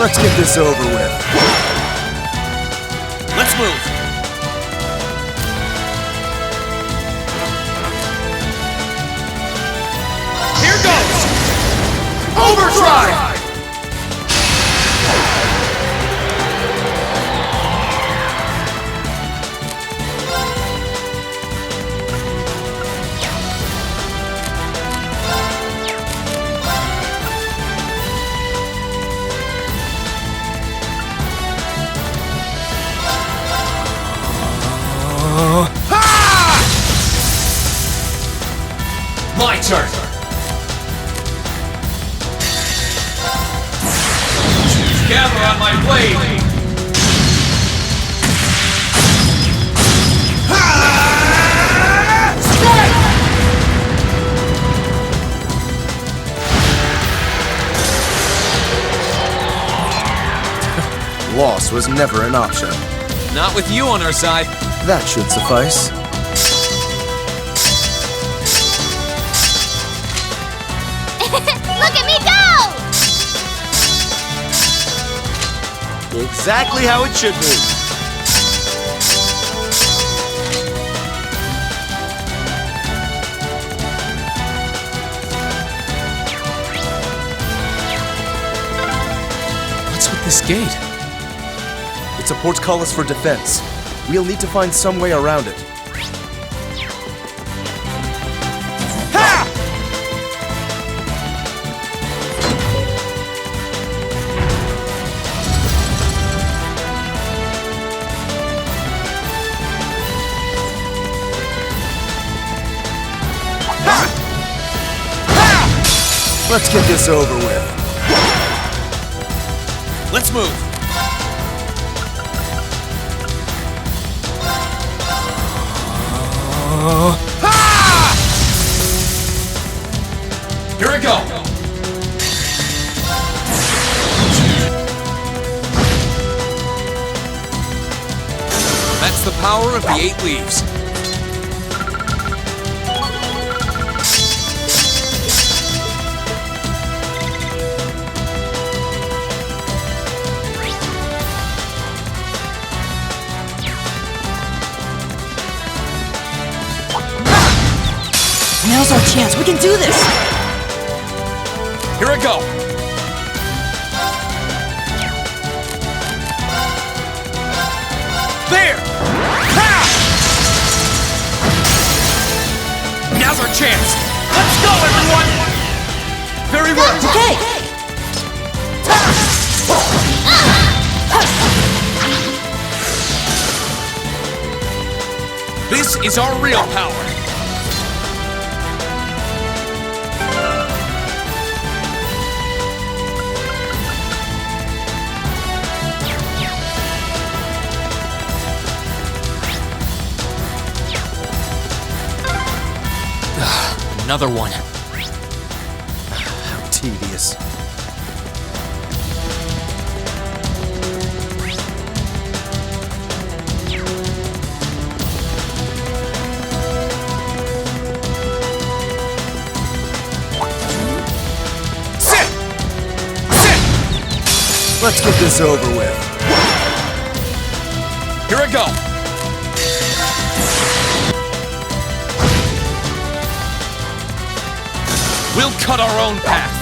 Let's get this over with. Let's move. Here goes! Overdrive! My turn! Gather on my blade! Loss was never an option. Not with you on our side. That should suffice. Look at me go! Exactly how it should be. What's with this gate? It's a portcullis for defense. We'll need to find some way around it. Let's get this over with. Let's move. Here we go. That's the power of the 8 leaves. Now's our chance. We can do this. Here I go. There! Ha! Now's our chance. Let's go, everyone! Very well. Okay. This is our real power. Another one. How tedious. Sit! Sit! Let's get this over with. Here I go. We'll cut our own path.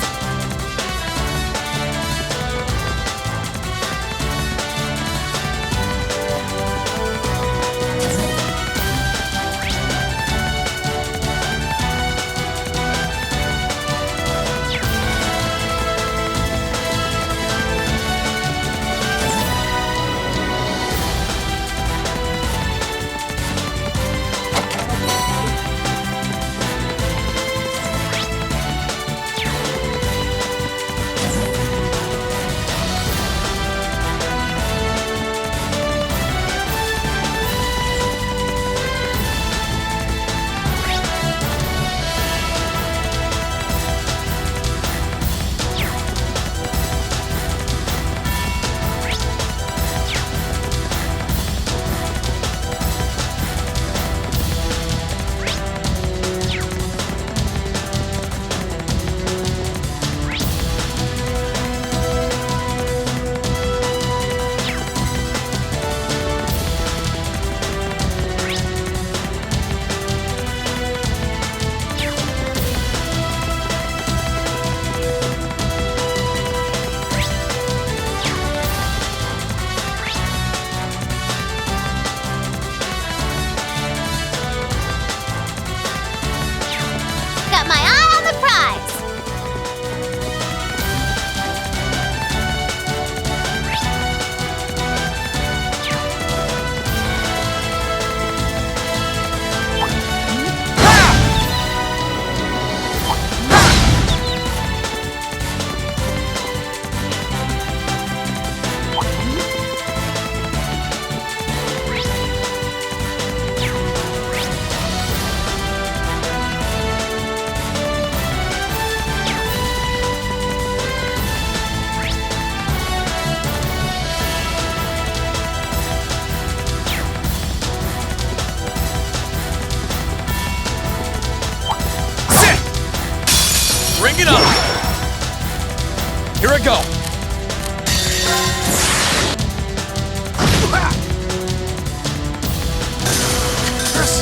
Here I go!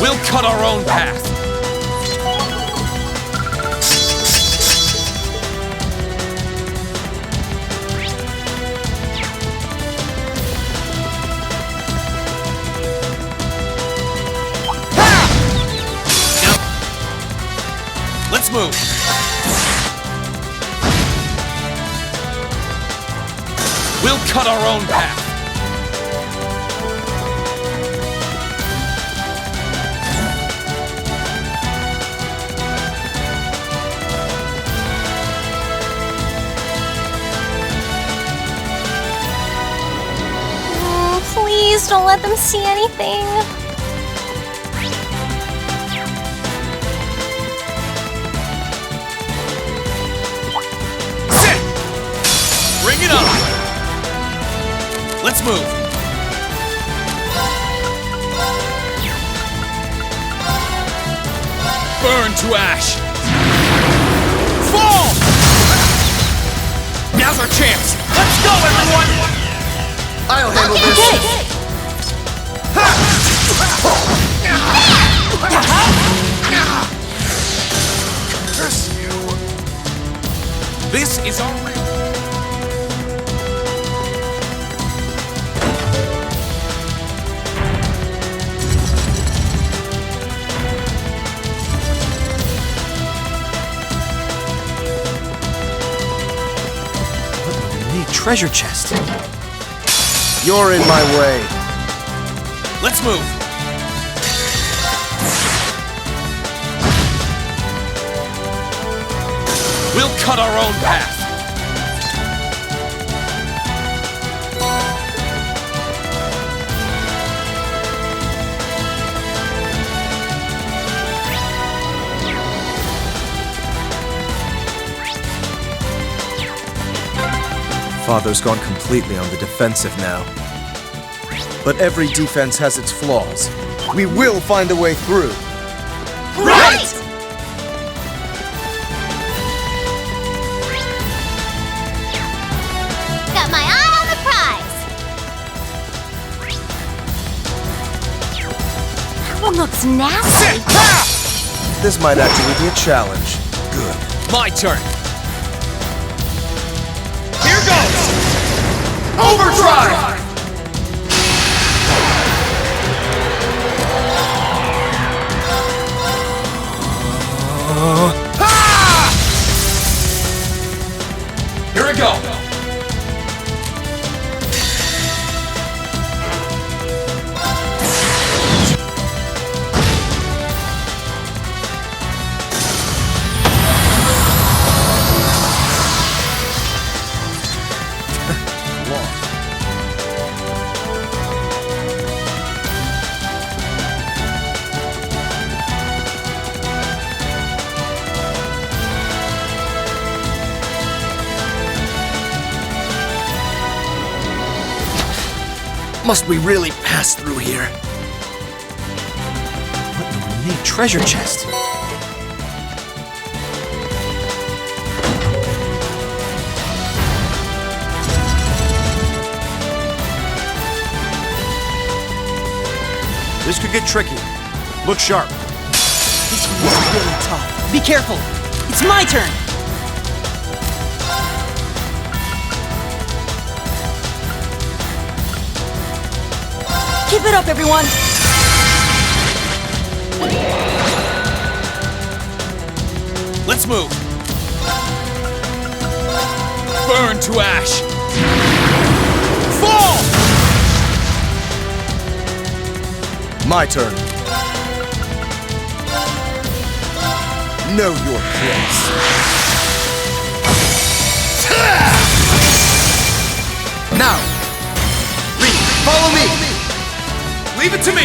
We'll cut our own path! Let's move! We'll cut our own path! Please don't let them see anything. Sit! Bring it on! Let's move! Burn to ash! Fall! Now's our chance! Let's go, everyone! I'll handle this. Curse you! This is our real. Neat treasure chest. You're in my way. Let's move! We'll cut our own path! Father's gone completely on the defensive now. But every defense has its flaws. We will find a way through. Right! Got my eye on the prize. That one looks nasty. This might actually be a challenge. Good. My turn! Here goes! Overdrive! Here we go! Must we really pass through here? What in the neat treasure chest? This could get tricky. Look sharp. This one is really tough. Be careful. It's my turn. Keep it up, everyone. Let's move! Burn to ash! Fall! My turn. Know your place. Now, Reed, follow me. Leave it to me!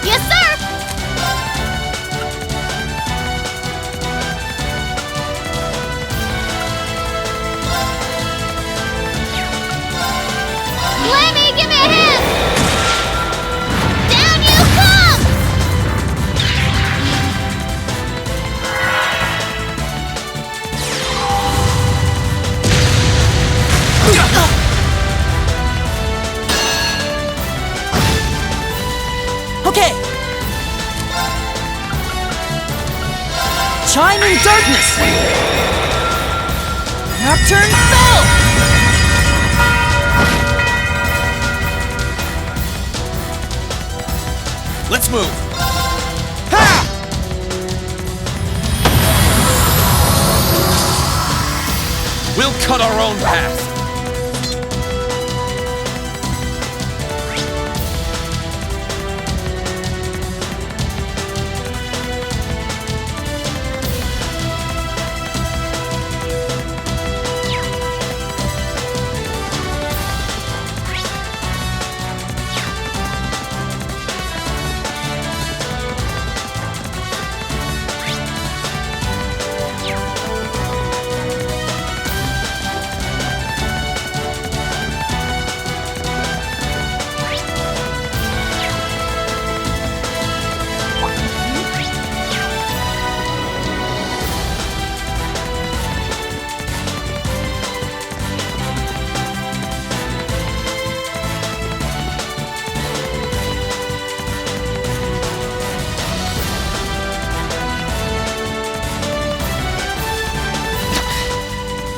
Yes, sir! Lemmy, give me a hand! Down you come! Chime in darkness! Nocturne Bell! Let's move! Ha! We'll cut our own path.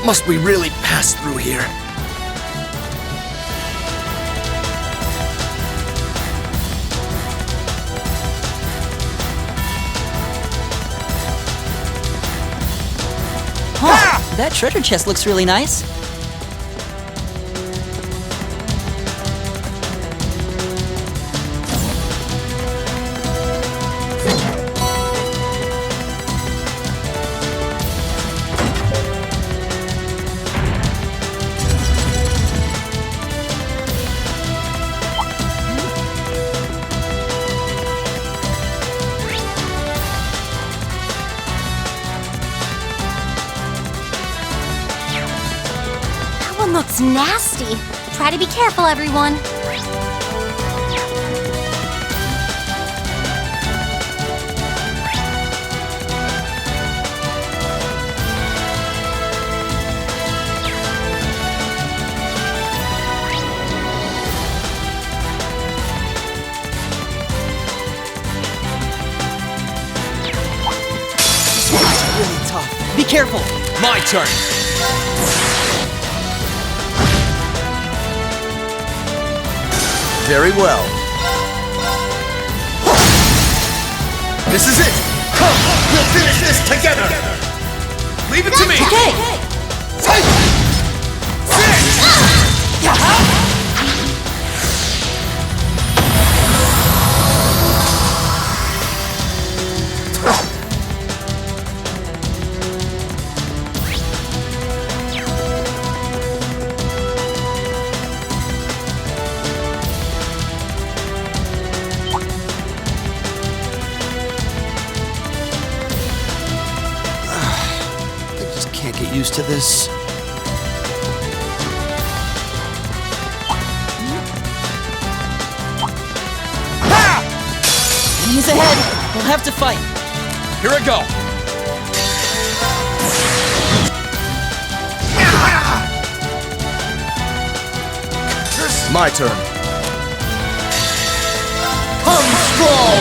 Must we really pass through here? Huh, that treasure chest looks really nice. That one looks nasty. Try to be careful, everyone. This one's really tough. Be careful! My turn! Very well. This is it! Come! We'll finish this together! Leave it to me! Okay! I just can't get used to this. Enemies ahead! We'll have to fight! Here I go! My turn. Come strong!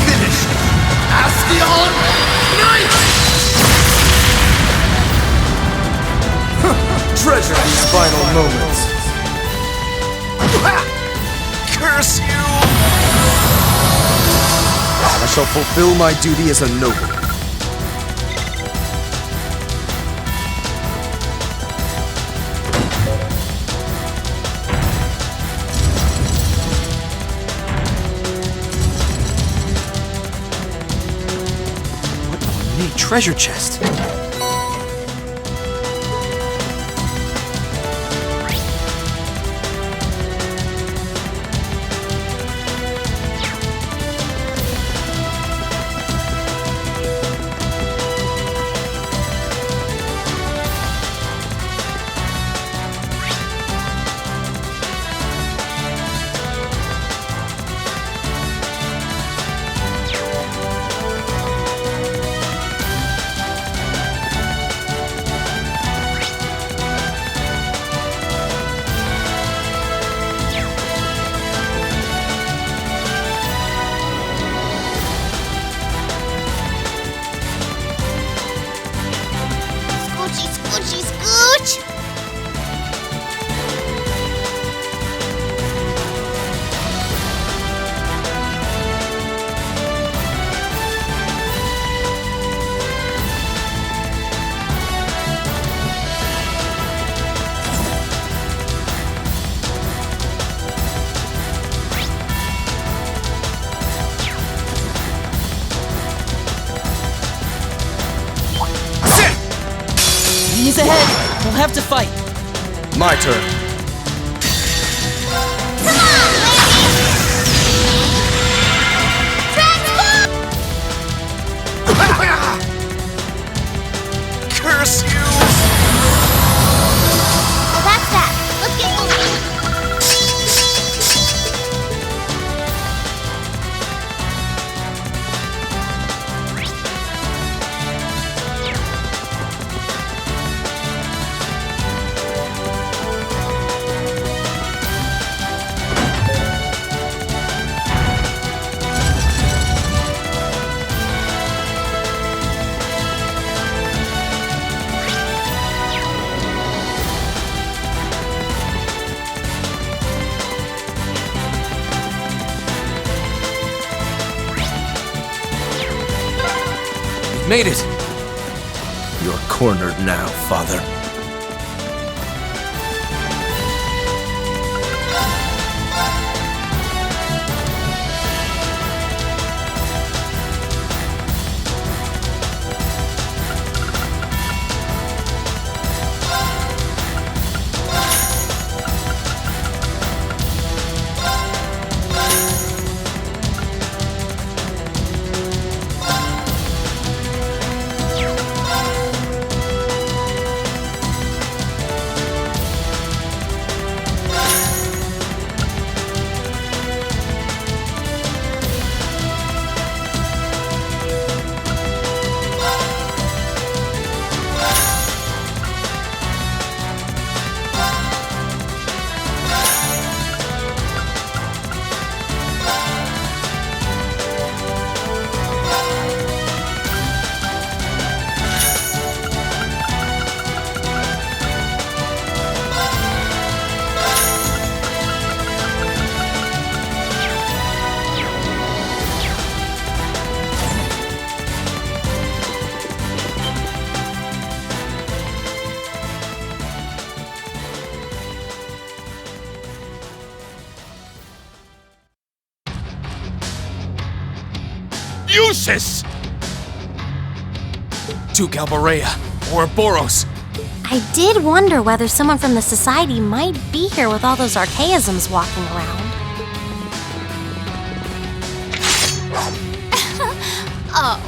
Finished! Ascion Knight! Treasure these final moments. Curse you! I shall fulfill my duty as a noble. What an ornate treasure chest! Enemies ahead! We'll have to fight. My turn. Curse you! Well, that's that. Let's get moving. Made it! You're cornered now, Father. Useless! Duke Alborea, Ouroboros. I did wonder whether someone from the Society might be here with all those archaisms walking around. Oh,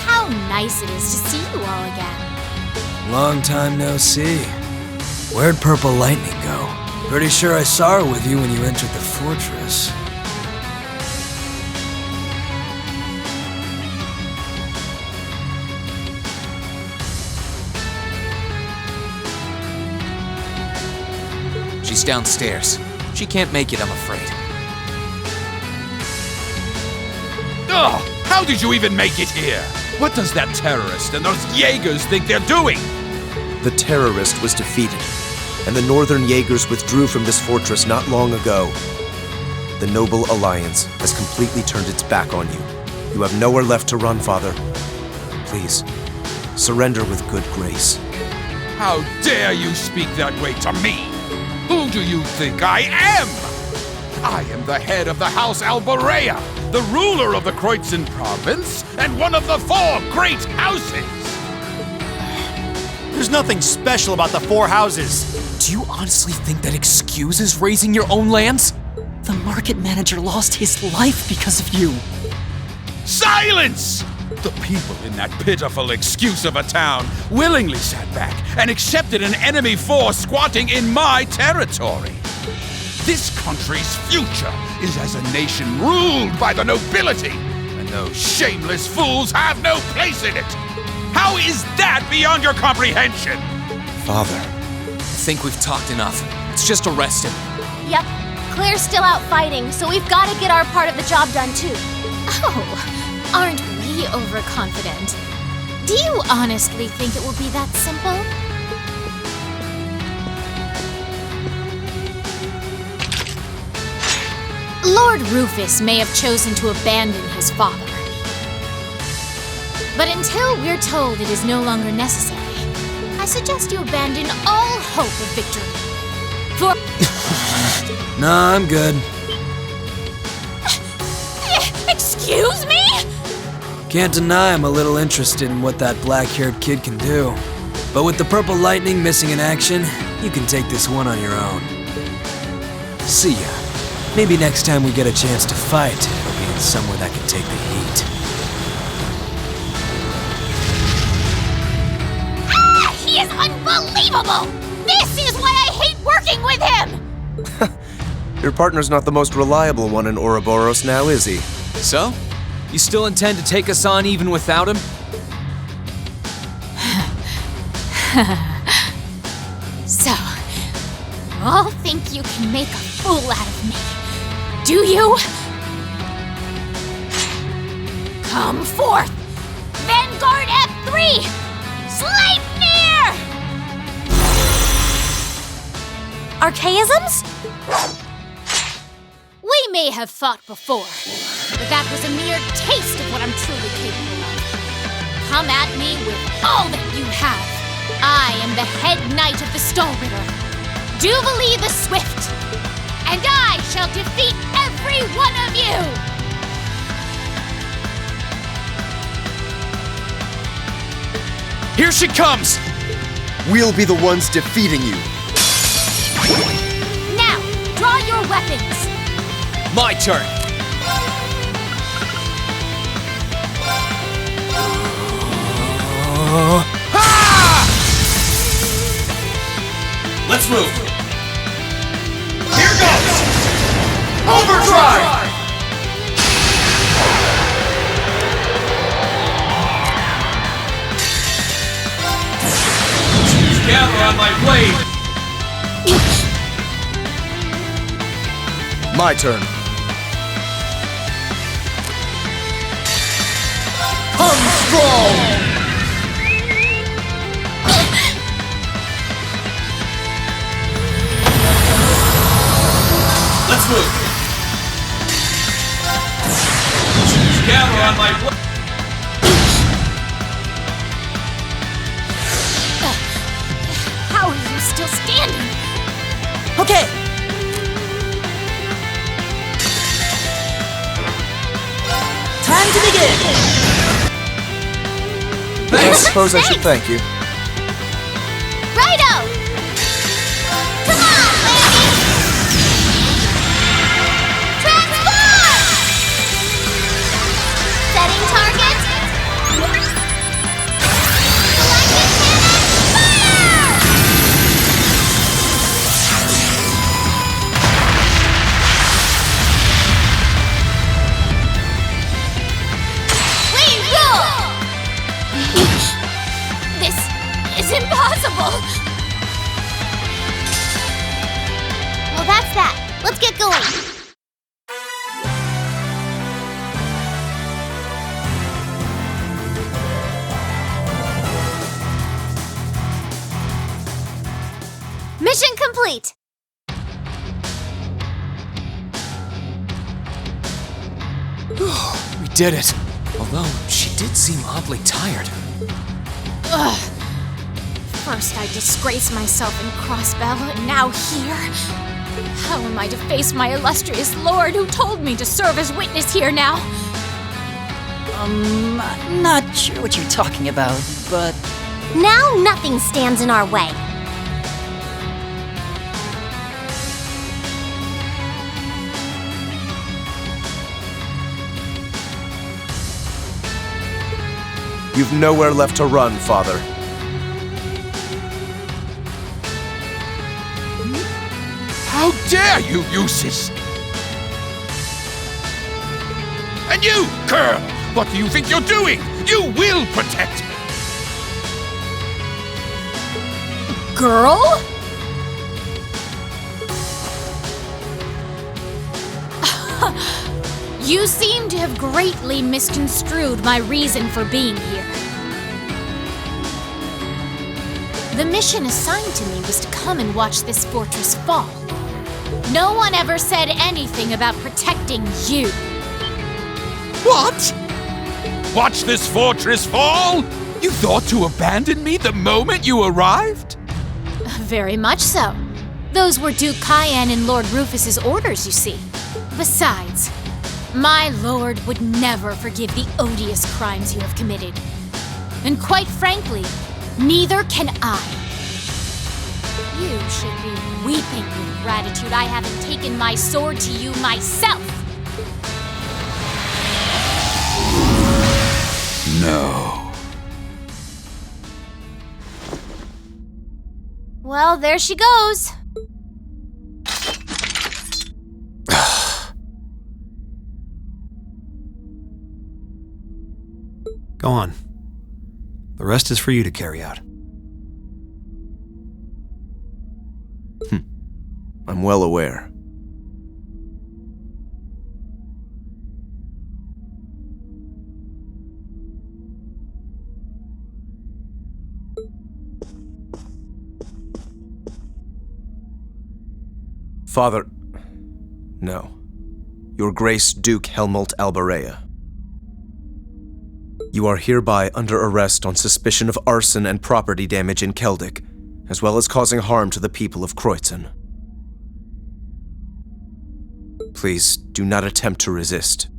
how nice it is to see you all again. Long time no see. Where'd Purple Lightning go? Pretty sure I saw her with you when you entered the fortress. She's downstairs. She can't make it, I'm afraid. Ugh! How did you even make it here? What does that terrorist and those Jaegers think they're doing? The terrorist was defeated, and the Northern Jaegers withdrew from this fortress not long ago. The Noble Alliance has completely turned its back on you. You have nowhere left to run, Father. Please, surrender with good grace. How dare you speak that way to me? Who do you think I am? I am the head of the House Alborea, the ruler of the Kreutzen province, and one of the 4 great houses! There's nothing special about the 4 houses. Do you honestly think that excuses raising your own lands? The market manager lost his life because of you. Silence! The people in that pitiful excuse of a town willingly sat back and accepted an enemy force squatting in my territory. This country's future is as a nation ruled by the nobility, and those shameless fools have no place in it. How is that beyond your comprehension? Father. I think we've talked enough. Let's just arrest him. Yep, Claire's still out fighting, so we've got to get our part of the job done too. Oh, aren't we overconfident? Do you honestly think it will be that simple? Lord Rufus may have chosen to abandon his father. But until we're told it is no longer necessary, I suggest you abandon all hope of victory. For... Nah, I'm good. Excuse me? Can't deny I'm a little interested in what that black-haired kid can do. But with the Purple Lightning missing in action, you can take this one on your own. See ya. Maybe next time we get a chance to fight, it'll be in somewhere that can take the heat. Ah, he is unbelievable! This is why I hate working with him! Your partner's not the most reliable one in Ouroboros now, is he? So? You still intend to take us on even without him? So, you all think you can make a fool out of me, do you? Come forth! Vanguard F3! Sleipnir! Archaisms? We may have fought before, but that was a mere taste of what I'm truly capable of. Come at me with all that you have. I am the head knight of the Stallritter, Jubilee the Swift, and I shall defeat every one of you! Here she comes! We'll be the ones defeating you. Now, draw your weapons! My turn! Let's move! Here goes! Overdrive! Gather on my blade! My turn. Come strong! Let's move! Gather on my blade! How are you still standing? Okay. Time to begin. I suppose I should thank you. Righto! Come on, lady! Transform! Setting target. Lightning cannon, fire! We rule! This is impossible! Well, that's that. Let's get going. Mission complete! We did it. Although, she did seem oddly tired. Ugh. First I disgrace myself in Crossbell, and now here? How am I to face my illustrious lord who told me to serve as witness here now? Not sure what you're talking about, but Now nothing stands in our way. You've nowhere left to run, Father. How dare you, Eustace! And you, girl! What do you think you're doing? You will protect me! Girl? You seem to have greatly misconstrued my reason for being here. The mission assigned to me was to come and watch this fortress fall. No one ever said anything about protecting you. What? Watch this fortress fall? You thought to abandon me the moment you arrived? Very much so. Those were Duke Cayenne and Lord Rufus's orders, you see. Besides, my lord would never forgive the odious crimes you have committed. And quite frankly, Neither can I. You should be weeping with gratitude I haven't taken my sword to you myself. No. Well, there she goes. Go on. The rest is for you to carry out. I'm well aware. Father... No. Your Grace Duke Helmut Albarea. You are hereby under arrest on suspicion of arson and property damage in Keldic, as well as causing harm to the people of Kreutzen. Please do not attempt to resist.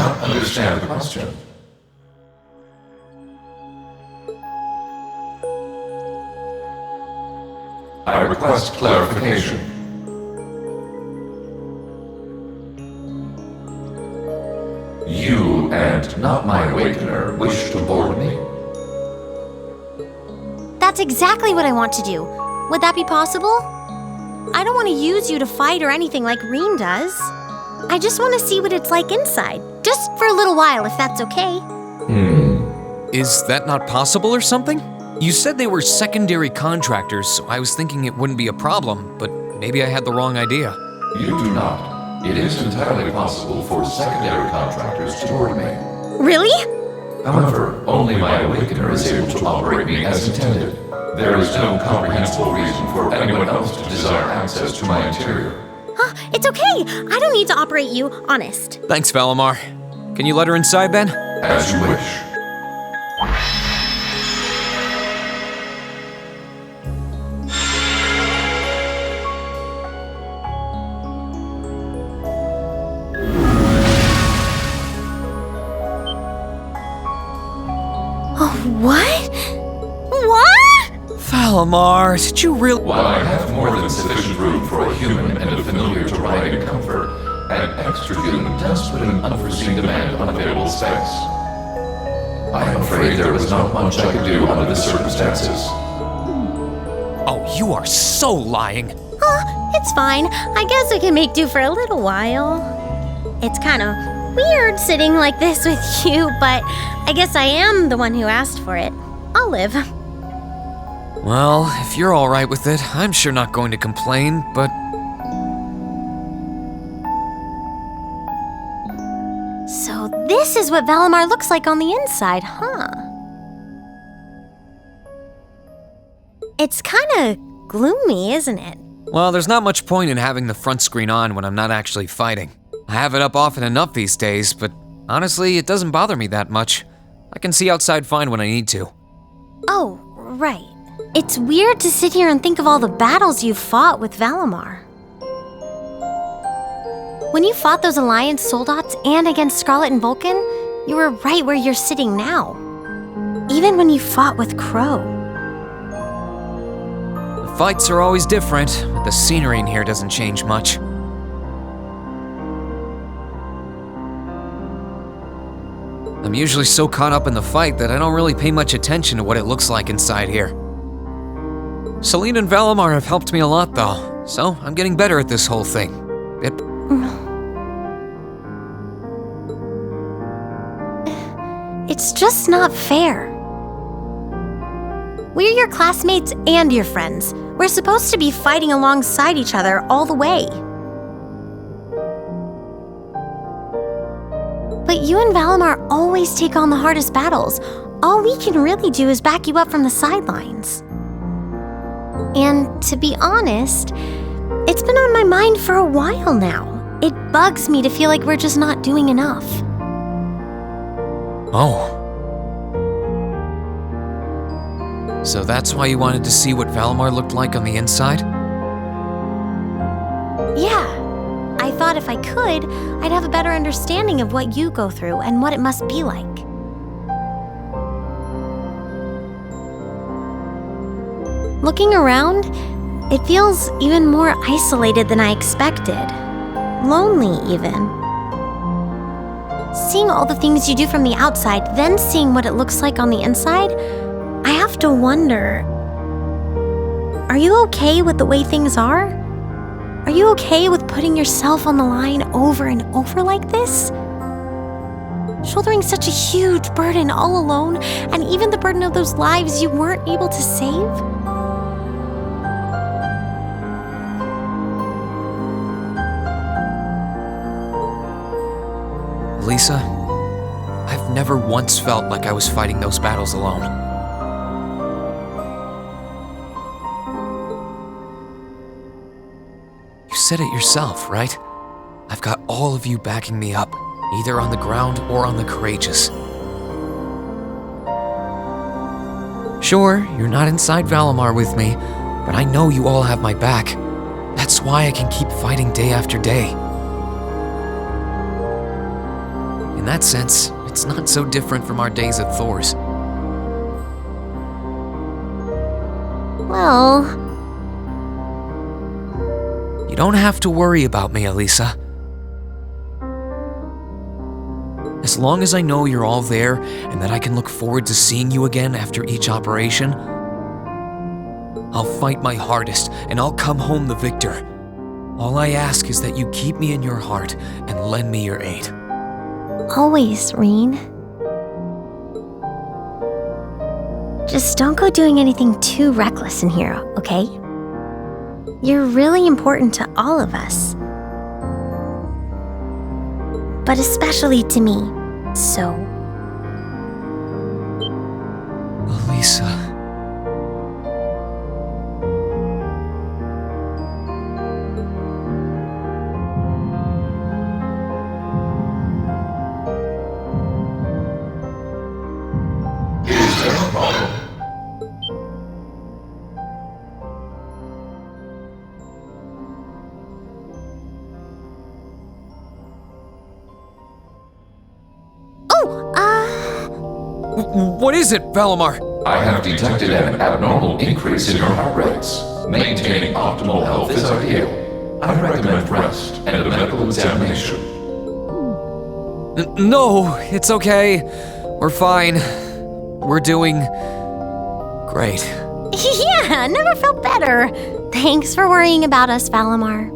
not understand the question. I request clarification. You, and not my awakener, wish to board me? That's exactly what I want to do. Would that be possible? I don't want to use you to fight or anything like Rean does. I just want to see what it's like inside. Just for a little while, if that's okay. Is that not possible or something? You said they were secondary contractors, so I was thinking it wouldn't be a problem, but maybe I had the wrong idea. You do not. It is entirely possible for secondary contractors to board me. Really? However, only my awakener is able to operate me as intended. There is no comprehensible reason for anyone else to desire access to my interior. Huh, it's okay. I don't need to operate you, honest. Thanks, Valimar. Can you let her inside then? As you wish. What? What? Valimar, did you really— While I have more than sufficient room for a human and a familiar to ride in comfort, an extra human does put an unforeseen demand on available space. I am afraid there was not much I could do under the circumstances. Oh, you are so lying. It's fine. I guess we can make do for a little while. It's kind of weird sitting like this with you, but I guess I am the one who asked for it. I'll live. Well, if you're all right with it, I'm sure not going to complain, but— So this is what Valimar looks like on the inside, huh? It's kind of gloomy, isn't it? Well, there's not much point in having the front screen on when I'm not actually fighting. I have it up often enough these days, but honestly, it doesn't bother me that much. I can see outside fine when I need to. Oh, right. It's weird to sit here and think of all the battles you've fought with Valimar. When you fought those Alliance Soldats and against Scarlet and Vulcan, you were right where you're sitting now. Even when you fought with Crow. The fights are always different, but the scenery in here doesn't change much. I'm usually so caught up in the fight that I don't really pay much attention to what it looks like inside here. Selene and Valimar have helped me a lot though, so I'm getting better at this whole thing. It's just not fair. We're your classmates and your friends. We're supposed to be fighting alongside each other all the way. But you and Valimar always take on the hardest battles. All we can really do is back you up from the sidelines. And to be honest, it's been on my mind for a while now. It bugs me to feel like we're just not doing enough. Oh. So that's why you wanted to see what Valimar looked like on the inside? Yeah. I thought if I could, I'd have a better understanding of what you go through and what it must be like. Looking around, it feels even more isolated than I expected. Lonely, even. Seeing all the things you do from the outside, then seeing what it looks like on the inside, I have to wonder, are you okay with the way things are? Are you okay with putting yourself on the line over and over like this? Shouldering such a huge burden all alone, and even the burden of those lives you weren't able to save? Lisa, I've never once felt like I was fighting those battles alone. You said it yourself, right? I've got all of you backing me up, either on the ground or on the Courageous. Sure, you're not inside Valimar with me, but I know you all have my back. That's why I can keep fighting day after day. In that sense, it's not so different from our days at Thor's. Well, You don't have to worry about me, Elisa. As long as I know you're all there and that I can look forward to seeing you again after each operation, I'll fight my hardest and I'll come home the victor. All I ask is that you keep me in your heart and lend me your aid. always, Reen. Just don't go doing anything too reckless in here, okay? You're really important to all of us. But especially to me, so... Elisa. Is there a problem? What is it, Valimar? I have detected an abnormal increase in your heart rates. Maintaining optimal health is ideal. I recommend rest and a medical examination. No, it's okay. We're fine. We're doing great. Yeah, never felt better. Thanks for worrying about us, Valimar.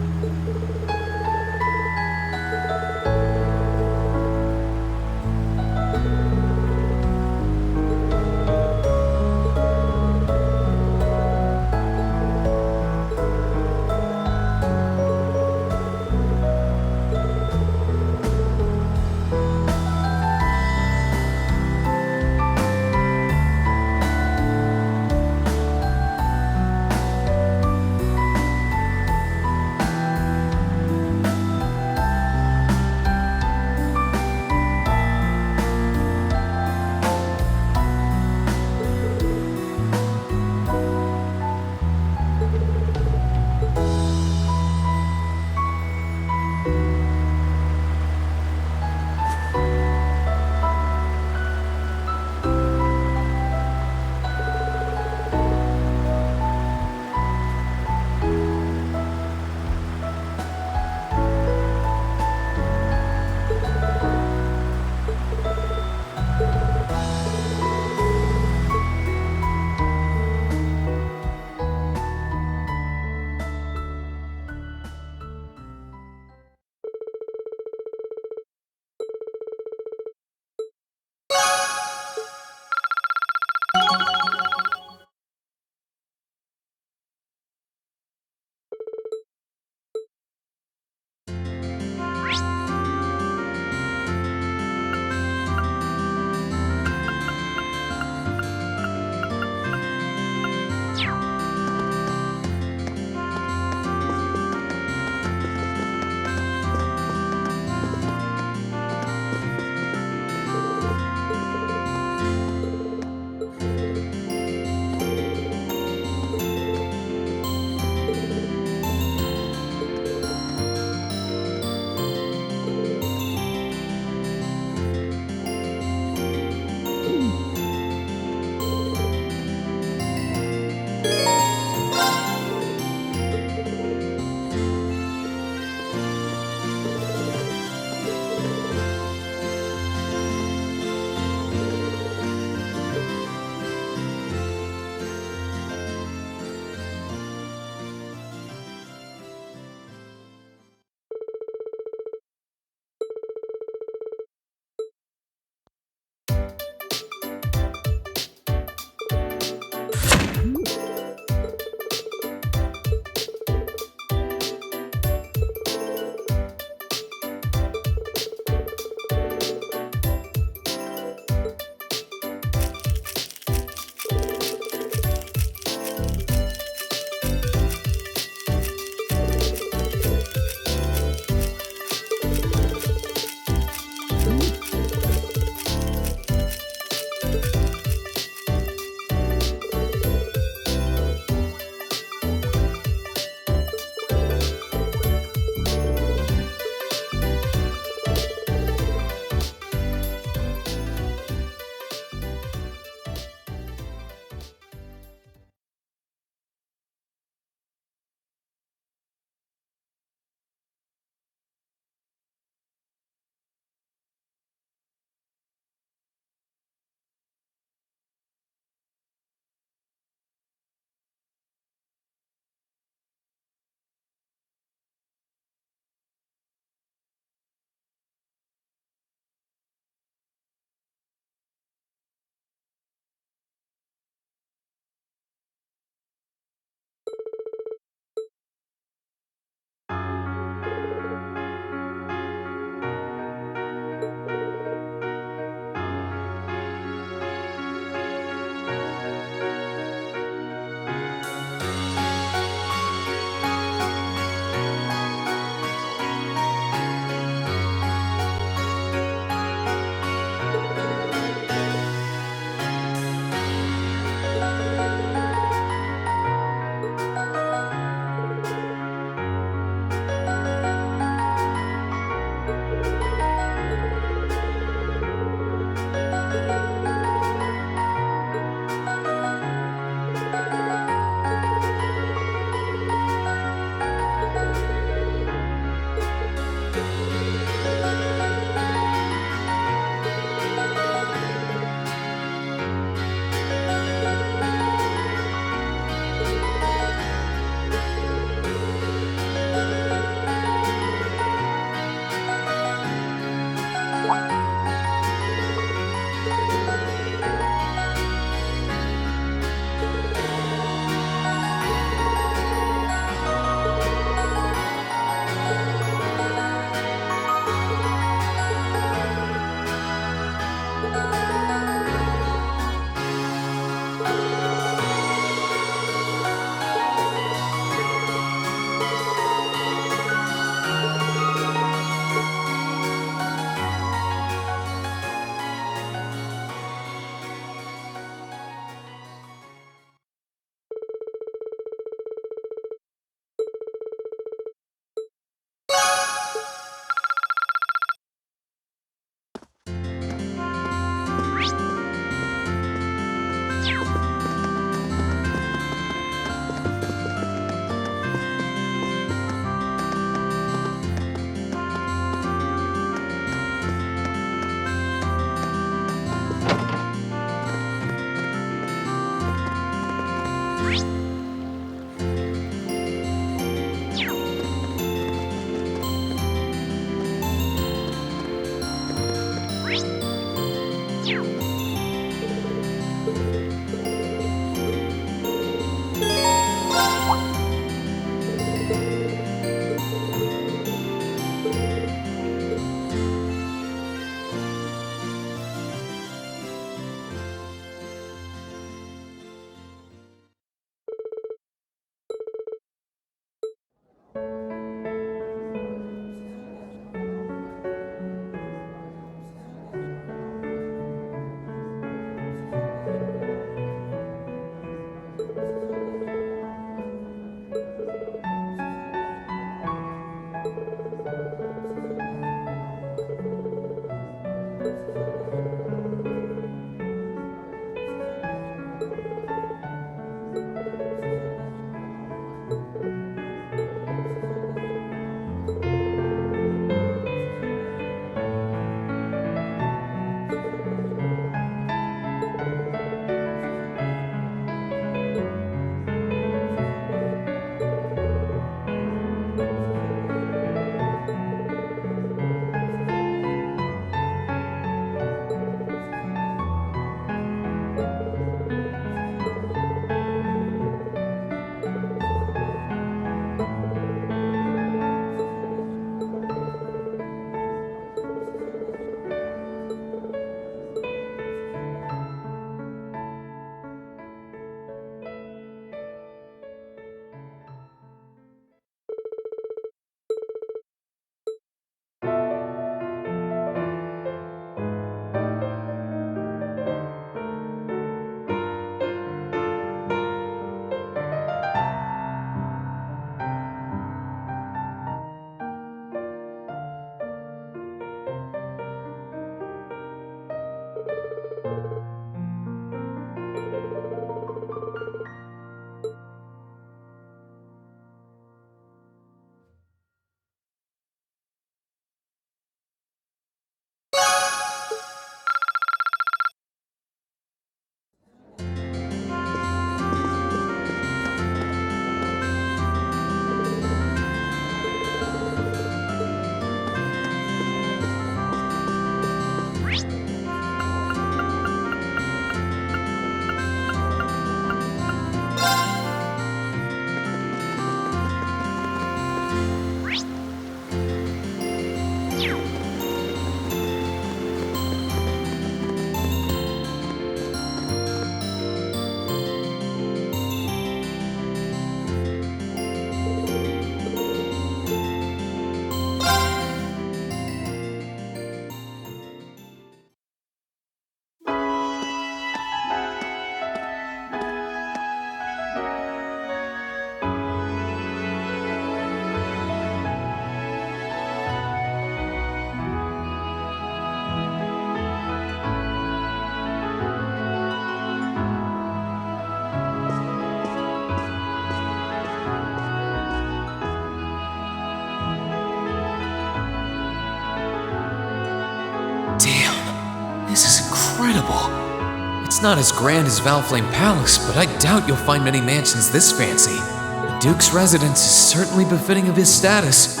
incredible. It's not as grand as Valflame Palace, but I doubt you'll find many mansions this fancy. The Duke's residence is certainly befitting of his status.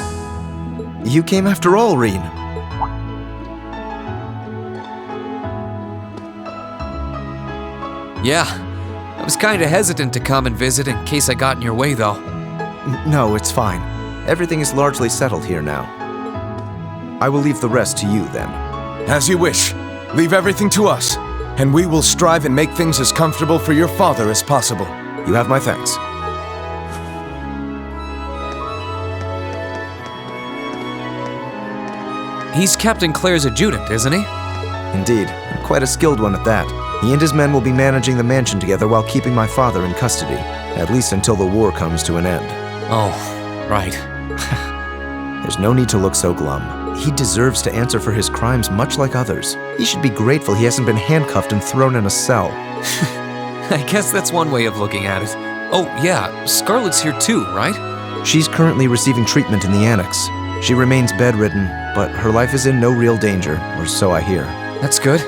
You came after all, Reen. Yeah, I was kinda hesitant to come and visit in case I got in your way, though. No, it's fine. Everything is largely settled here now. I will leave the rest to you, then. As you wish. Leave everything to us, and we will strive and make things as comfortable for your father as possible. You have my thanks. He's Captain Claire's adjutant, isn't he? Indeed, and quite a skilled one at that. He and his men will be managing the mansion together while keeping my father in custody, at least until the war comes to an end. Oh, right. There's no need to look so glum. He deserves to answer for his crimes much like others. He should be grateful he hasn't been handcuffed and thrown in a cell. I guess that's one way of looking at it. Oh, yeah, Scarlet's here too, right? She's currently receiving treatment in the annex. She remains bedridden, but her life is in no real danger, or so I hear. That's good.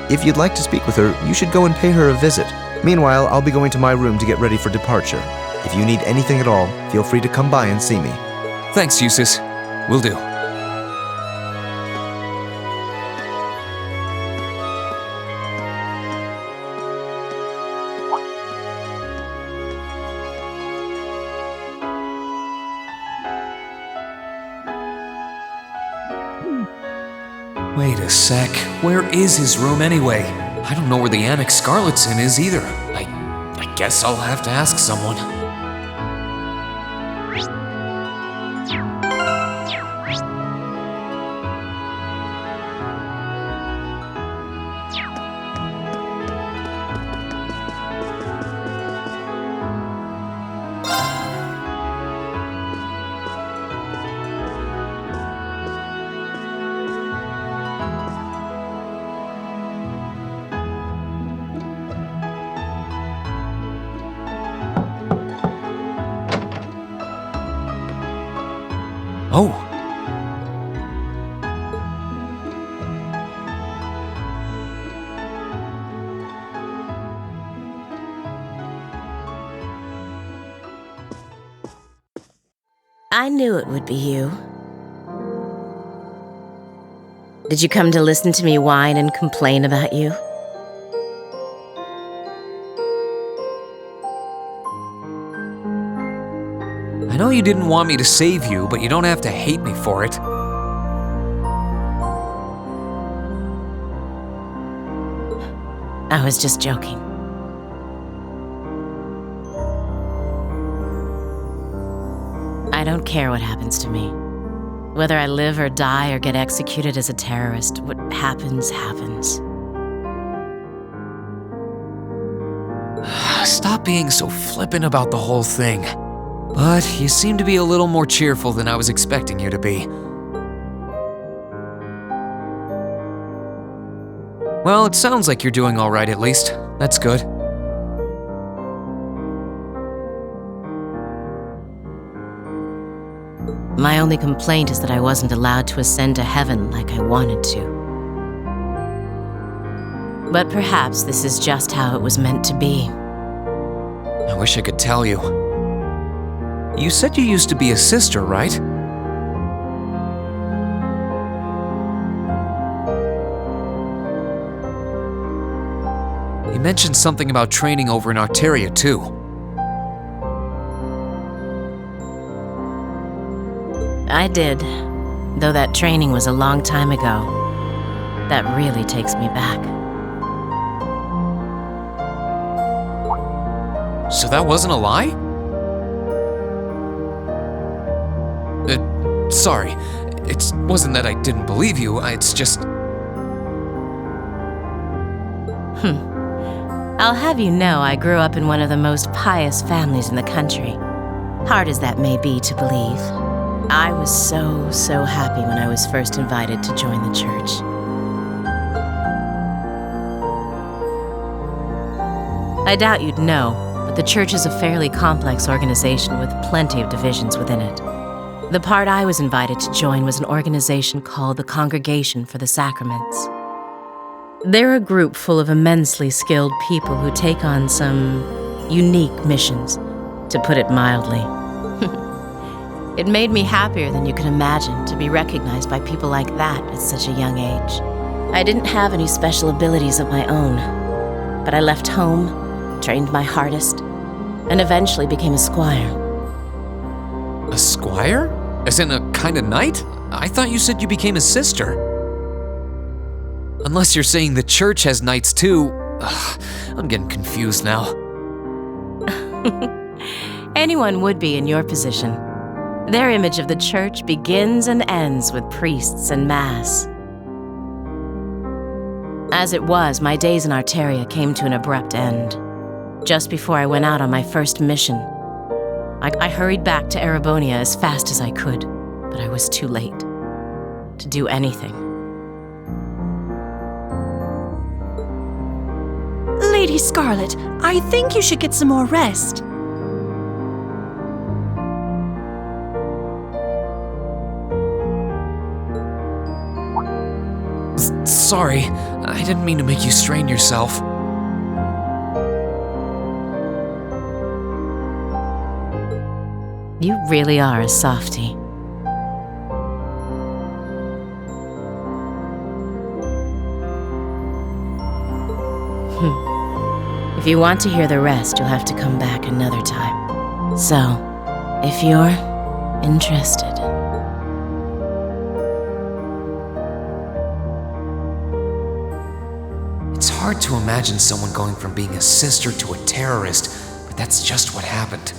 If you'd like to speak with her, you should go and pay her a visit. Meanwhile, I'll be going to my room to get ready for departure. If you need anything at all, feel free to come by and see me. Thanks, Eustace. Will do. Wait a sec. Where is his room anyway? I don't know where the Annex Scarlet's in is either. I guess I'll have to ask someone. Oh. I knew it would be you. Did you come to listen to me whine and complain about you? I know you didn't want me to save you, but you don't have to hate me for it. I was just joking. I don't care what happens to me. Whether I live or die or get executed as a terrorist, what happens, happens. Stop being so flippant about the whole thing. But you seem to be a little more cheerful than I was expecting you to be. Well, it sounds like you're doing all right at least. That's good. My only complaint is that I wasn't allowed to ascend to heaven like I wanted to. But perhaps this is just how it was meant to be. I wish I could tell you. You said you used to be a sister, right? You mentioned something about training over in Arteria, too. I did, though that training was a long time ago. That really takes me back. So that wasn't a lie? Sorry. It wasn't that I didn't believe you, it's just... I'll have you know I grew up in one of the most pious families in the country. Hard as that may be to believe. I was so happy when I was first invited to join the church. I doubt you'd know, but the church is a fairly complex organization with plenty of divisions within it. The part I was invited to join was an organization called the Congregation for the Sacraments. They're a group full of immensely skilled people who take on some unique missions, to put it mildly. It made me happier than you can imagine to be recognized by people like that at such a young age. I didn't have any special abilities of my own, but I left home, trained my hardest, and eventually became a squire. A squire? As in a kind of knight? I thought you said you became a sister. Unless you're saying the church has knights too. Ugh, I'm getting confused now. Anyone would be in your position. Their image of the church begins and ends with priests and mass. As it was, my days in Arteria came to an abrupt end. Just before I went out on my first mission, I hurried back to Erebonia as fast as I could, but I was too late to do anything. Lady Scarlet, I think you should get some more rest. Sorry, I didn't mean to make you strain yourself. You really are a softie. If you want to hear the rest, you'll have to come back another time. So, if you're interested. It's hard to imagine someone going from being a sister to a terrorist, but that's just what happened.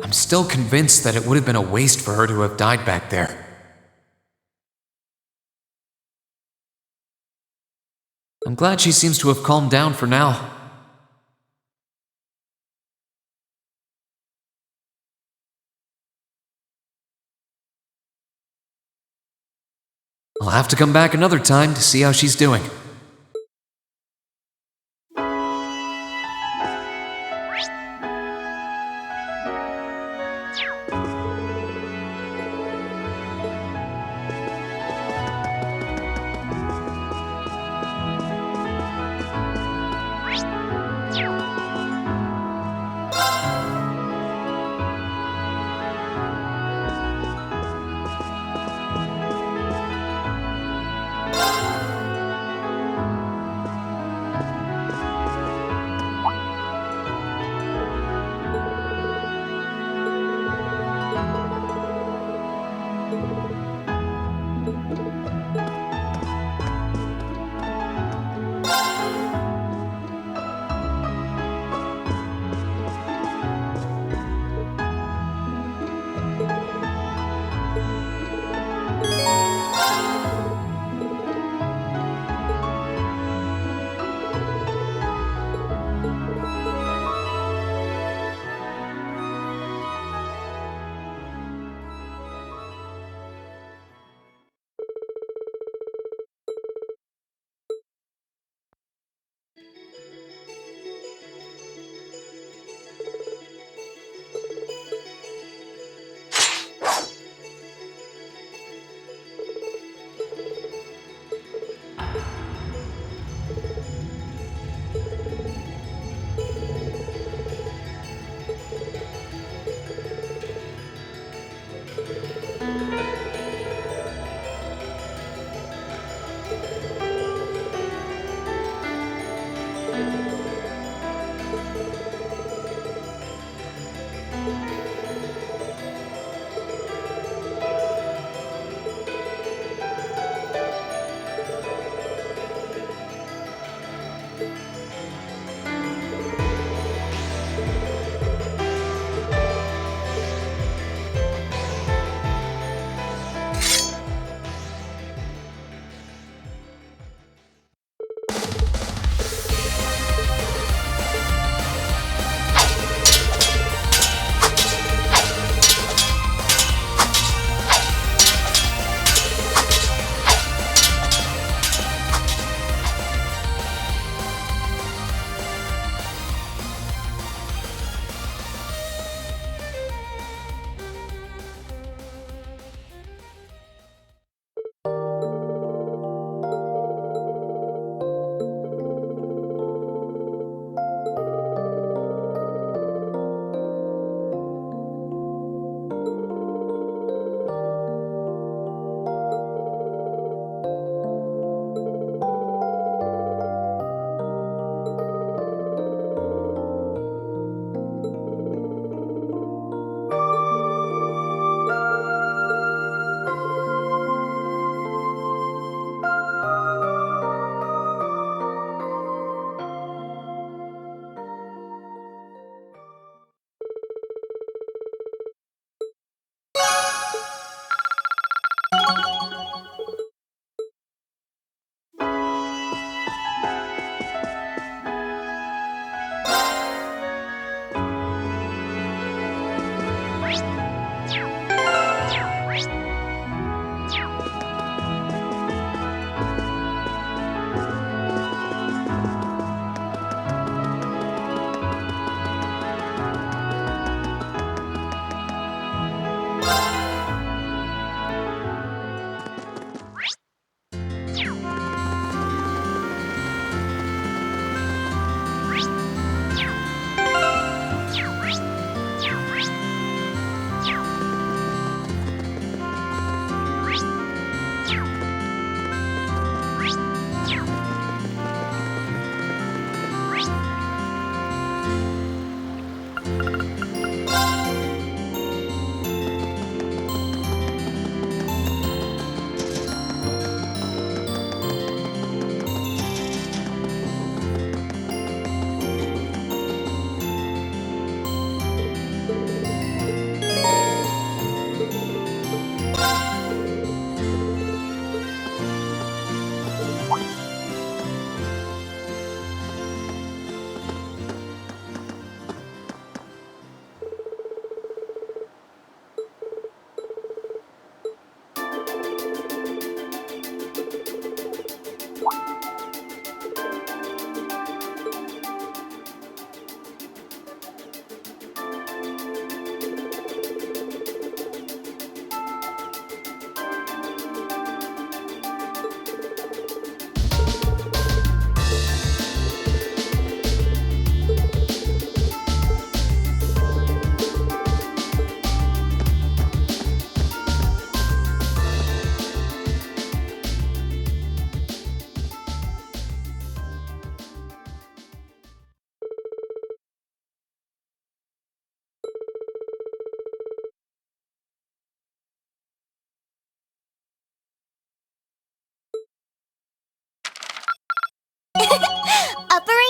I'm still convinced that it would have been a waste for her to have died back there. I'm glad she seems to have calmed down for now. I'll have to come back another time to see how she's doing.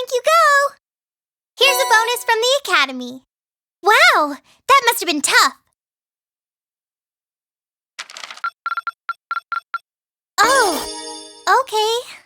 think you go. Here's a bonus from the Academy. Wow, that must have been tough. Oh, okay.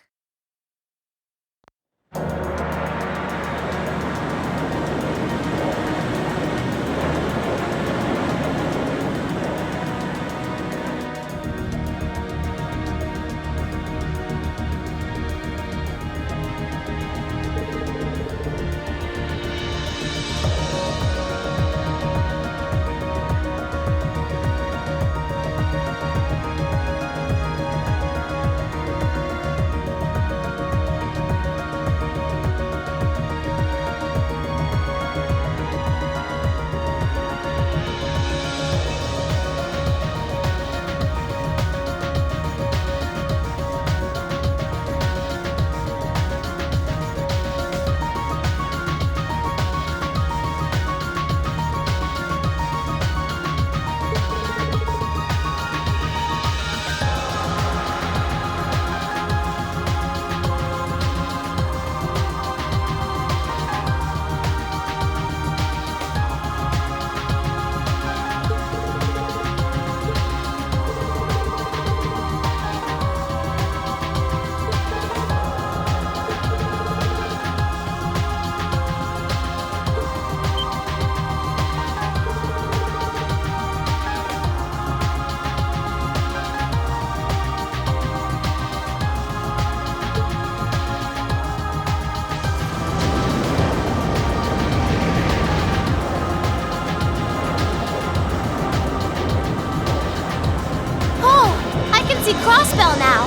Crossbell now.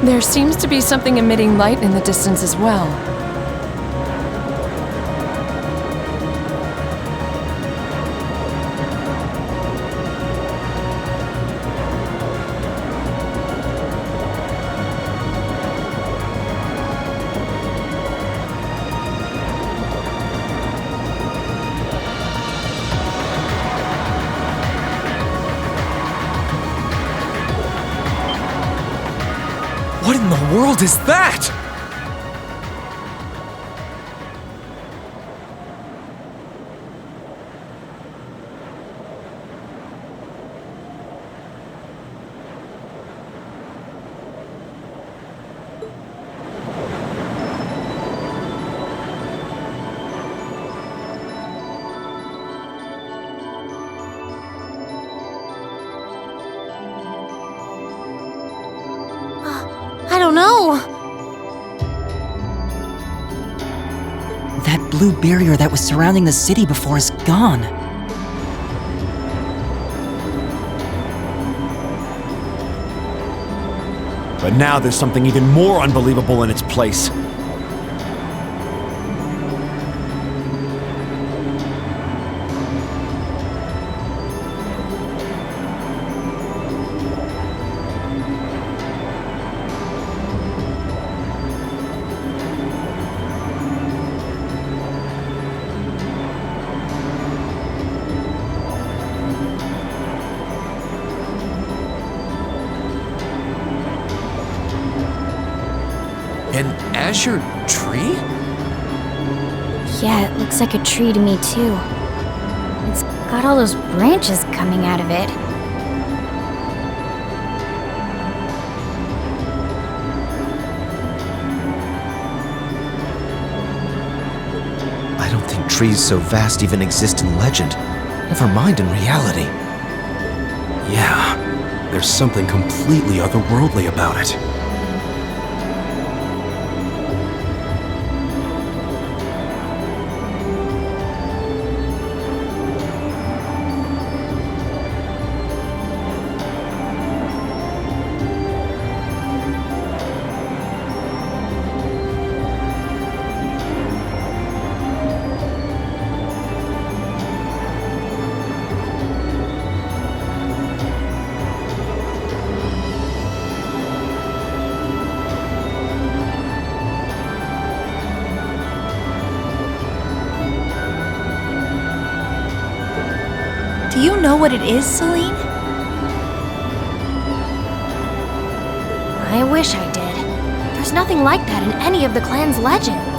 There seems to be something emitting light in the distance as well. What in the world is that? I don't know. That blue barrier that was surrounding the city before is gone. But now there's something even more unbelievable in its place. An azure tree? Yeah, it looks like a tree to me too. It's got all those branches coming out of it. I don't think trees so vast even exist in legend. Never mind in reality. Yeah, there's something completely otherworldly about it. Do you know what it is, Celine? I wish I did. There's nothing like that in any of the clan's legends.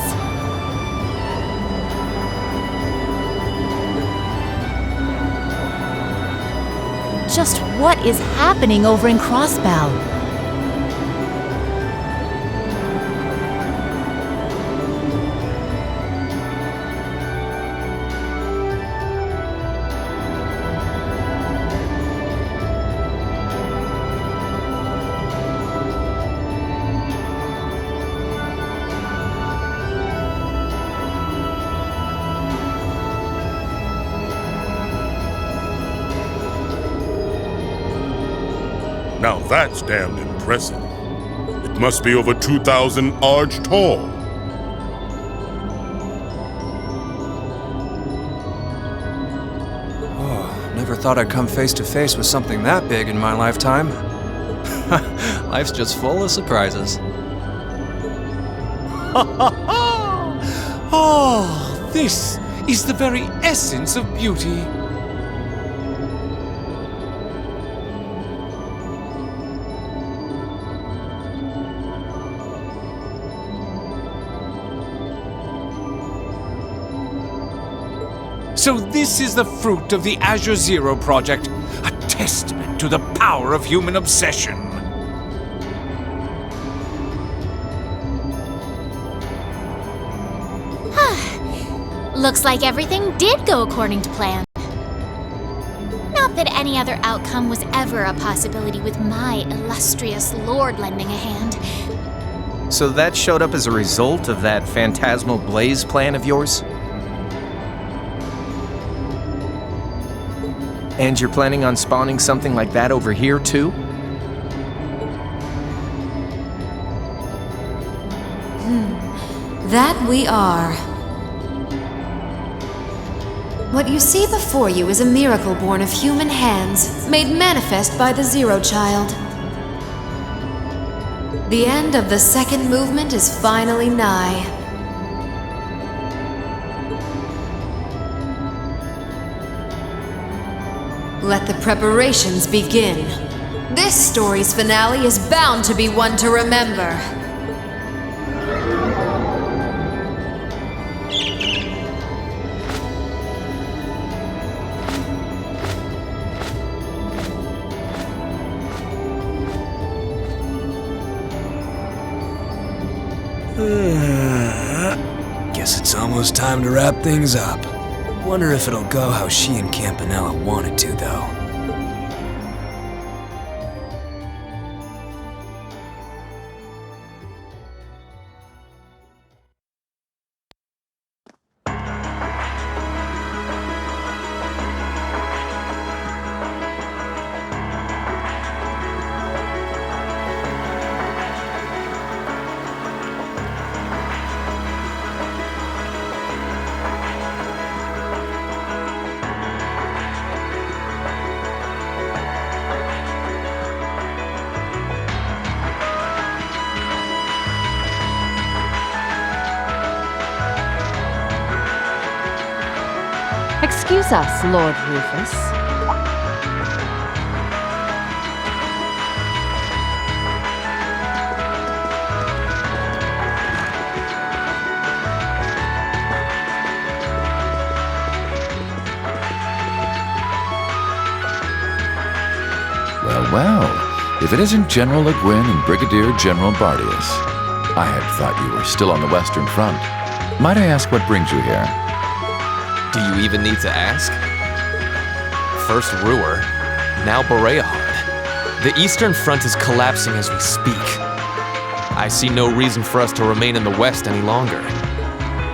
Just what is happening over in Crossbow? Now that's damned impressive. It must be over 2,000 arch tall. Oh, never thought I'd come face to face with something that big in my lifetime. Life's just full of surprises. Oh, this is the very essence of beauty. So this is the fruit of the Azure Zero project, a testament to the power of human obsession. Looks like everything did go according to plan. Not that any other outcome was ever a possibility with my illustrious lord lending a hand. So that showed up as a result of that phantasmal blaze plan of yours? And you're planning on spawning something like that over here, too? That we are. What you see before you is a miracle born of human hands, made manifest by the Zero Child. The end of the second movement is finally nigh. Let the preparations begin. This story's finale is bound to be one to remember. Guess it's almost time to wrap things up. Wonder if it'll go how she and Campanella wanted to, though. Excuse us, Lord Rufus. Well, if it isn't General Le Guin and Brigadier General Bardius. I had thought you were still on the Western Front. Might I ask what brings you here? Do you even need to ask? First Ruhr, now Boreahard. The Eastern Front is collapsing as we speak. I see no reason for us to remain in the West any longer.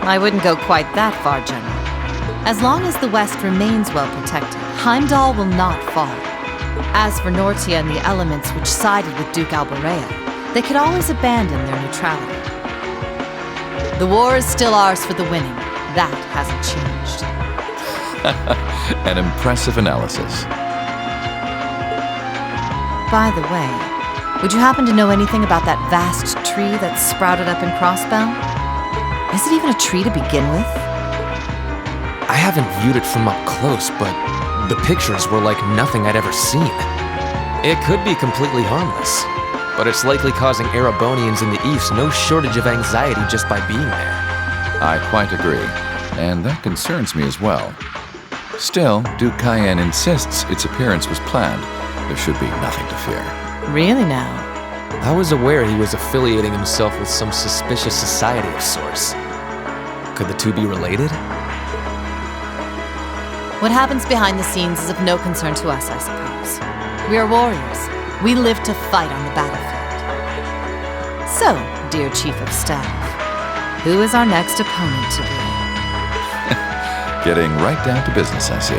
I wouldn't go quite that far, General. As long as the West remains well protected, Heimdall will not fall. As for Nortia and the elements which sided with Duke Alborea, they could always abandon their neutrality. The war is still ours for the winning. That hasn't changed. An impressive analysis. By the way, would you happen to know anything about that vast tree that's sprouted up in Crossbow? Is it even a tree to begin with? I haven't viewed it from up close, but The pictures were like nothing I'd ever seen. It could be completely harmless, but it's likely causing Erebonians in the East no shortage of anxiety just by being there. I quite agree, and that concerns me as well. Still, Duke Cayenne insists its appearance was planned. There should be nothing to fear. Really now? I was aware he was affiliating himself with some suspicious society of sorts. Could the two be related? What happens behind the scenes is of no concern to us, I suppose. We are warriors. We live to fight on the battlefield. So, dear Chief of Staff, who is our next opponent to be? Getting right down to business, I see.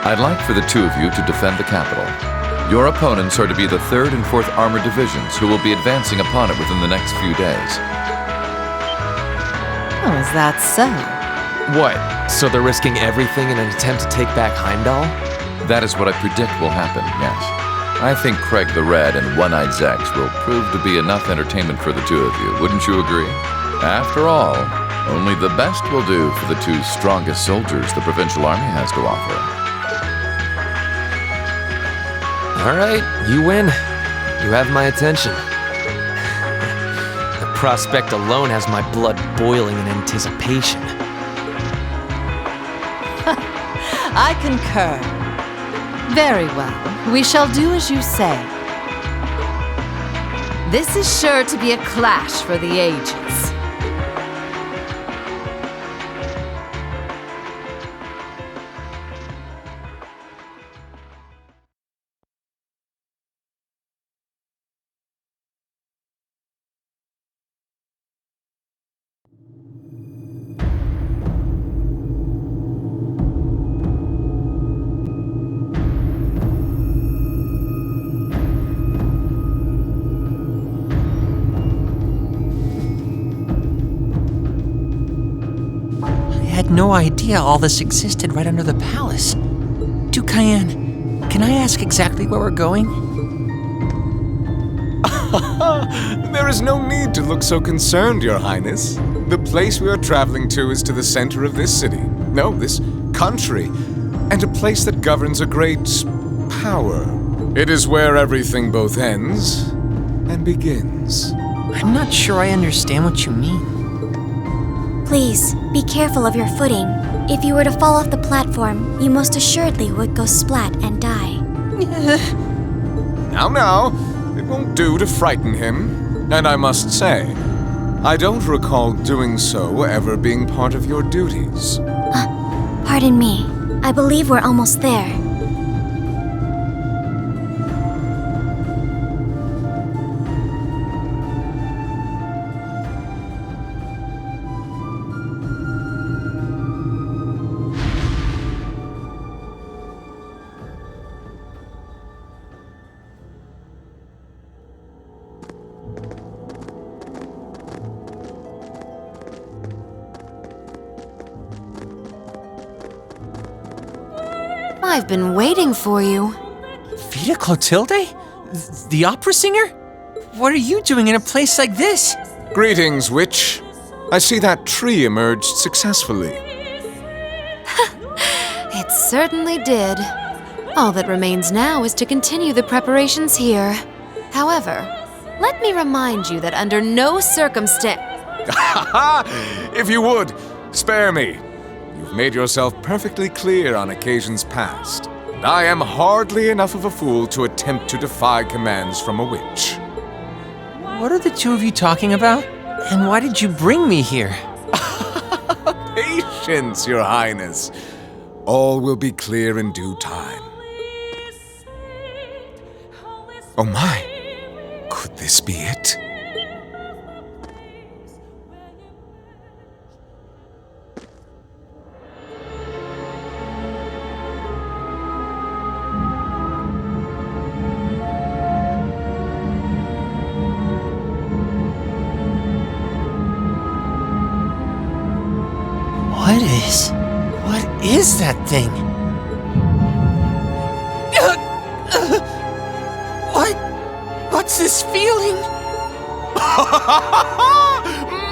I'd like for the two of you to defend the capital. Your opponents are to be the 3rd and 4th Armored Divisions, who will be advancing upon it within the next few days. Oh, is that so? What? So they're risking everything in an attempt to take back Heimdall? That is what I predict will happen, yes. I think Craig the Red and One-Eyed Zex will prove to be enough entertainment for the two of you, wouldn't you agree? After all, only the best will do for the 2 strongest soldiers the Provincial Army has to offer. All right, you win. You have my attention. The prospect alone has my blood boiling in anticipation. I concur. Very well. We shall do as you say. This is sure to be a clash for the ages. I had no idea all this existed right under the palace. Duke Cayenne, can I ask exactly where we're going? There is no need to look so concerned, Your Highness. The place we are traveling to is to the center of this city. No, this country. And a place that governs a great power. It is where everything both ends and begins. I'm not sure I understand what you mean. Please, be careful of your footing. If you were to fall off the platform, you most assuredly would go splat and die. Now, it won't do to frighten him. And I must say, I don't recall doing so ever being part of your duties. Pardon me. I believe we're almost there. I've been waiting for you. Vita Clotilde? The opera singer? What are you doing in a place like this? Greetings, witch. I see that tree emerged successfully. It certainly did. All that remains now is to continue the preparations here. However, let me remind you that under no circumstance... If you would, spare me. You've made yourself perfectly clear on occasions past. And I am hardly enough of a fool to attempt to defy commands from a witch. What are the two of you talking about? And why did you bring me here? Patience, Your Highness. All will be clear in due time. Oh my, could this be it? What is that thing? What's this feeling?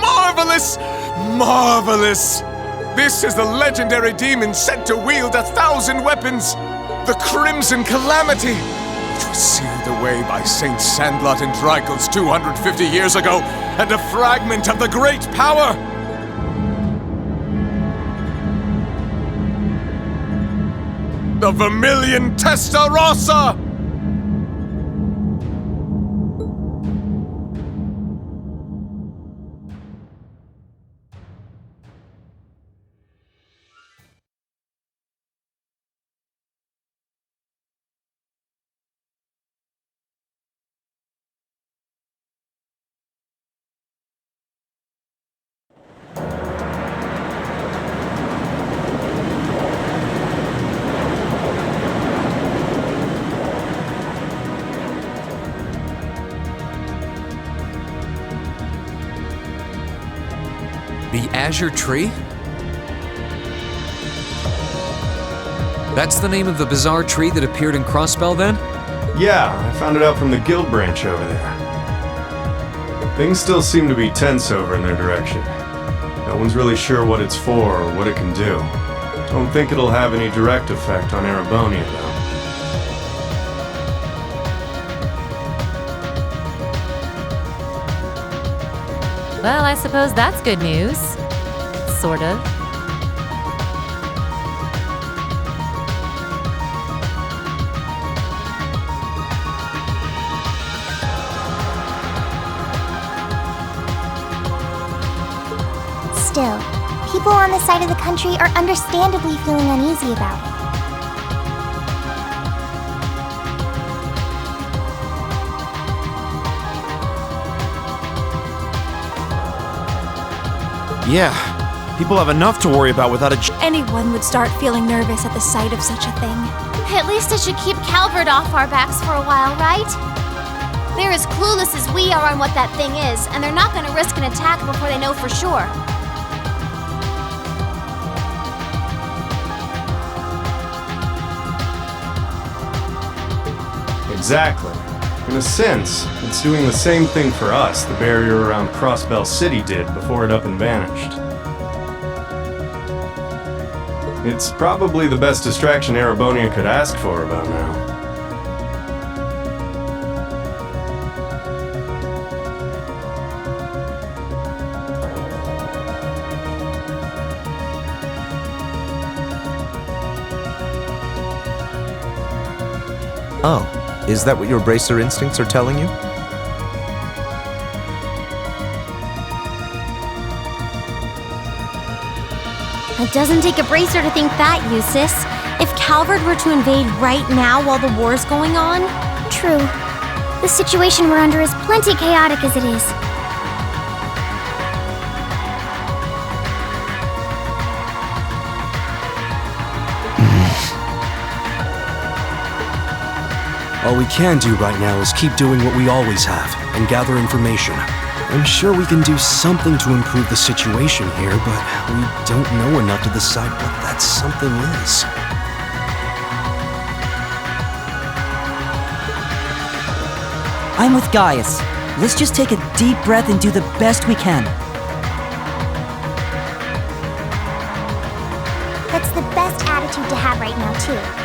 Marvelous! Marvelous! This is the legendary demon said to wield 1,000 weapons. The Crimson Calamity, which was sealed away by Saint Sandlot and Drycles 250 years ago, and a fragment of the great power. The Vermilion Testarossa! The Azure Tree? That's the name of the bizarre tree that appeared in Crossbell, then? Yeah, I found it out from the guild branch over there. Things still seem to be tense over in their direction. No one's really sure what it's for or what it can do. Don't think it'll have any direct effect on Erebonia, though. Well, I suppose that's good news. Sort of. Still, people on this side of the country are understandably feeling uneasy about it. Yeah, people have enough to worry about without Anyone would start feeling nervous at the sight of such a thing. At least it should keep Calvert off our backs for a while, right? They're as clueless as we are on what that thing is, and they're not gonna risk an attack before they know for sure. Exactly. In a sense, it's doing the same thing for us the barrier around Crossbell City did before it up and vanished. It's probably the best distraction Erebonia could ask for about now. Oh. Is that what your bracer instincts are telling you? It doesn't take a bracer to think that, Eustace. If Calvert were to invade right now while the war's going on... True. The situation we're under is plenty chaotic as it is. All we can do right now is keep doing what we always have, and gather information. I'm sure we can do something to improve the situation here, but we don't know enough to decide what that something is. I'm with Gaius. Let's just take a deep breath and do the best we can. That's the best attitude to have right now, too.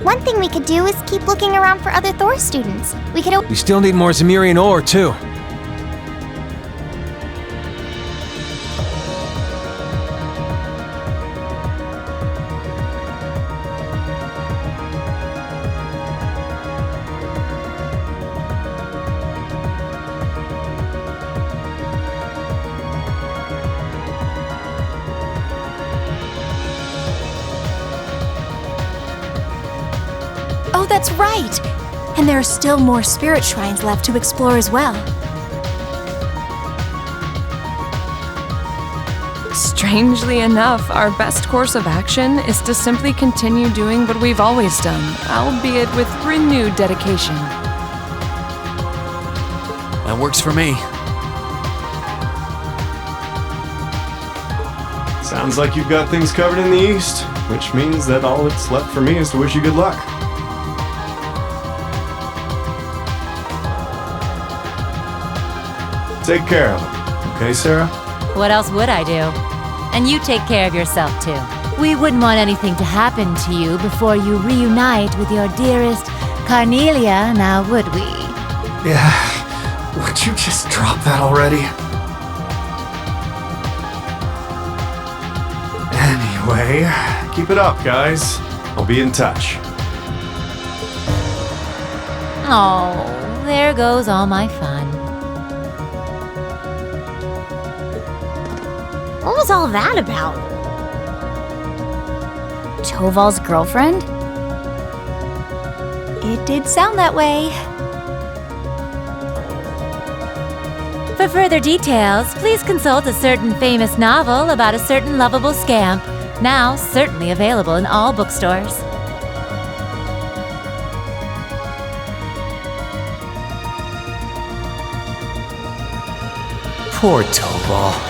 One thing we could do is keep looking around for other Thor students. We still need more Zemirian ore, too. Oh, that's right! And there are still more spirit shrines left to explore as well. Strangely enough, our best course of action is to simply continue doing what we've always done, albeit with renewed dedication. That works for me. Sounds like you've got things covered in the east, which means that all that's left for me is to wish you good luck. Take care of him, okay, Sarah? What else would I do? And you take care of yourself, too. We wouldn't want anything to happen to you before you reunite with your dearest Carnelia, now would we? Yeah, would you just drop that already? Anyway, keep it up, guys. I'll be in touch. Oh, there goes all my fun. What was all that about? Toval's girlfriend? It did sound that way. For further details, please consult a certain famous novel about a certain lovable scamp, now certainly available in all bookstores. Poor Toval.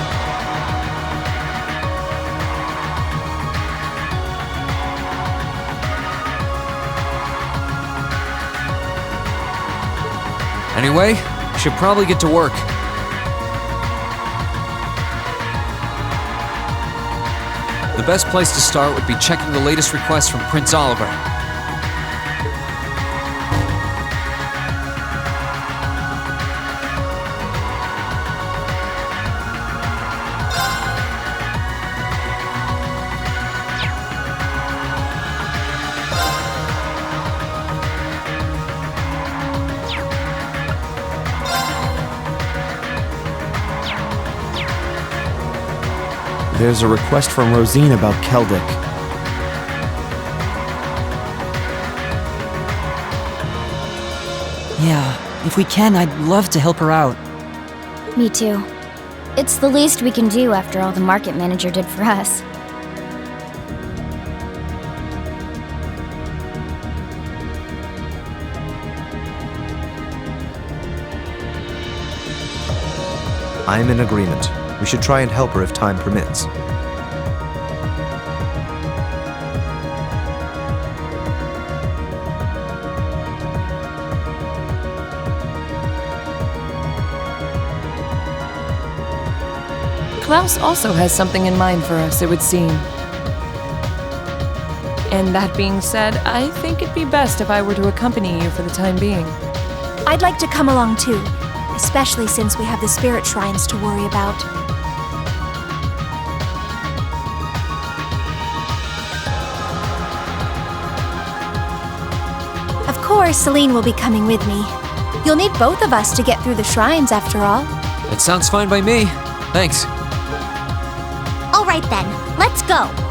Anyway, should probably get to work. The best place to start would be checking the latest requests from Prince Oliver. There's a request from Rosine about Keldic. Yeah, if we can, I'd love to help her out. Me too. It's the least we can do after all the market manager did for us. I'm in agreement. We should try and help her if time permits. Klaus also has something in mind for us, it would seem. And that being said, I think it'd be best if I were to accompany you for the time being. I'd like to come along too, especially since we have the spirit shrines to worry about. Of course, Celine will be coming with me. You'll need both of us to get through the shrines, after all. It sounds fine by me. Thanks. All right then, let's go.